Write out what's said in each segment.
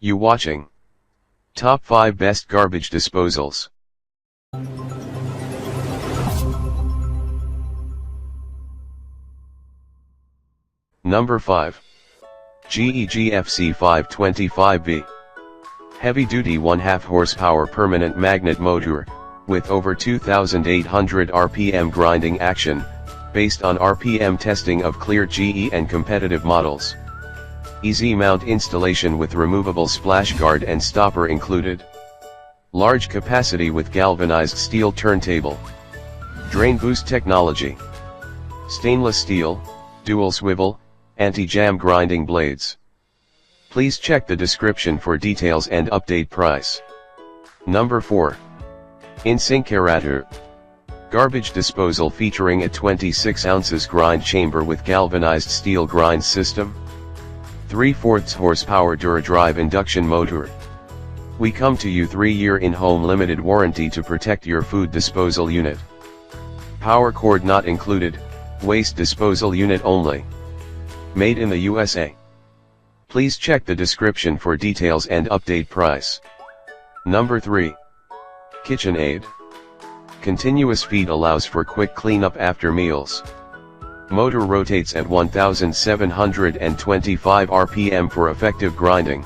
You watching Top 5 Best Garbage Disposals. Number 5. GEGFC 525V. Heavy-duty 1/2 horsepower permanent magnet motor, with over 2,800 RPM grinding action, based on RPM testing of cleared GE and competitive models. Easy mount installation with removable splash guard and stopper included. Large capacity with galvanized steel turntable. Drain boost technology. Stainless steel, dual swivel, anti-jam grinding blades. Please check the description for details and update price. Number 4. Incinerator. Garbage disposal featuring a 26 ounces grind chamber with galvanized steel grind system. 3/4 horsepower DuraDrive induction motor. We come to you 3-year in-home limited warranty to protect your food disposal unit. Power cord not included, waste disposal unit only. Made in the USA. Please check the description for details and update price. Number 3. KitchenAid. Continuous feed allows for quick cleanup after meals. Motor rotates at 1725 RPM for effective grinding.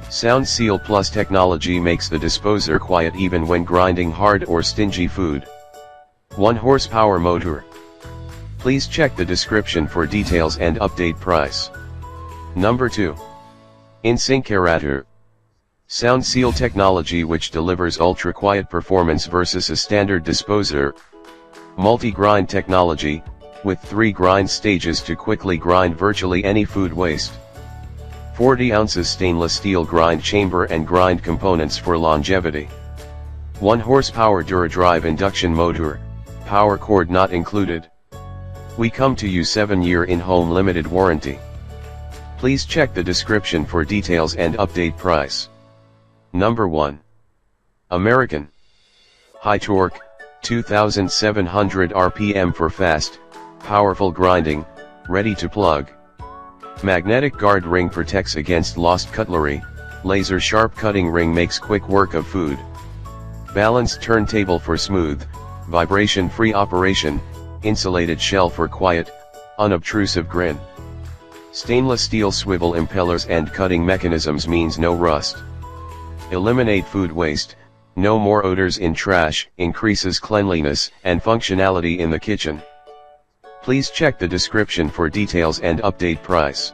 Sound Seal Plus technology makes the disposer quiet even when grinding hard or stingy food. 1 horsepower motor. Please check the description for details and update price. Number 2. Incinerator. Sound Seal technology which delivers ultra-quiet performance versus a standard disposer. Multi-grind technology, with 3 grind stages to quickly grind virtually any food waste. 40 ounces stainless steel grind chamber and grind components for longevity. 1 horsepower DuraDrive induction motor, power cord not included. We come to you 7-year in-home limited warranty. Please check the description for details and update price. Number 1. American. High torque, 2,700 RPM for fast, powerful grinding, ready to plug. Magnetic guard ring protects against lost cutlery, laser sharp cutting ring makes quick work of food. Balanced turntable for smooth, vibration-free operation, insulated shell for quiet, unobtrusive grin. Stainless steel swivel impellers and cutting mechanisms means no rust. Eliminate food waste, no more odors in trash, increases cleanliness and functionality in the kitchen. Please check the description for details and update price.